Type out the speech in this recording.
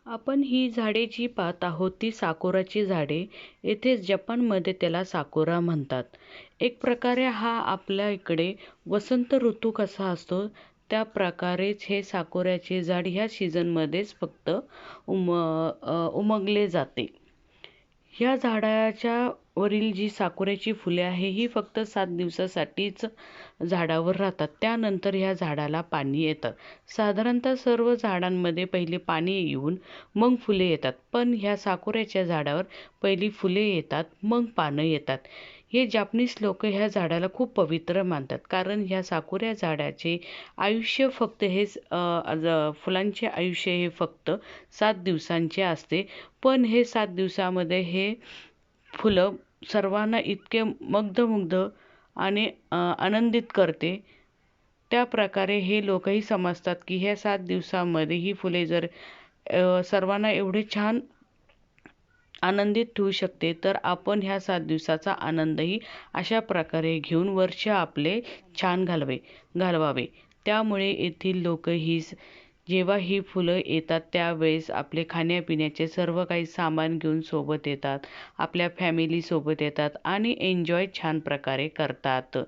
आपण ही झाडे जी पाहत आहोत ती साकुराची झाडे. येथे जपानमध्ये त्याला साकुरा म्हणतात. एक प्रकारे हा आपल्या इकडे वसंत ऋतू कसा असतो त्या प्रकारेच हे साकुऱ्याचे झाड ह्या सीझनमध्येच फक्त उमगले जाते. ह्या झाडाच्या वरील जी साकुऱ्याची फुले आहे ही फक्त 7 दिवसासाठीच झाडावर राहतात. त्यानंतर ह्या झाडाला पाणी येतं. साधारणतः सर्व झाडांमध्ये पहिले पाणी येऊन मग फुले येतात. पण ह्या साकुऱ्याच्या झाडावर पहिली फुले येतात, मग पानं येतात. हे जापनीज लोक ह्या झाडाला खूप पवित्र मानतात. कारण ह्या साकुऱ्या झाडाचे आयुष्य फक्त फुलांचे आयुष्य हे फक्त 7 दिवसांचे असते. पण हे 7 दिवसामध्ये हे फुलं सर्वांना इतके मुग्ध आणि आनंदित करते. त्या प्रकारे हे लोकही समजतात की ह्या 7 दिवसामध्ये ही फुले जर सर्वांना एवढे छान आनंदित ठेवू शकते, तर आपण ह्या 7 दिवसाचा आनंदही अशा प्रकारे घेऊन वर्ष आपले छान घालवावे. त्यामुळे येथील लोक जेव्हा ही फुलं येतात त्यावेळेस आपले खाण्यापिण्याचे सर्व काही सामान घेऊन सोबत येतात, आपल्या फॅमिली सोबत येतात आणि एन्जॉय छान प्रकारे करतात.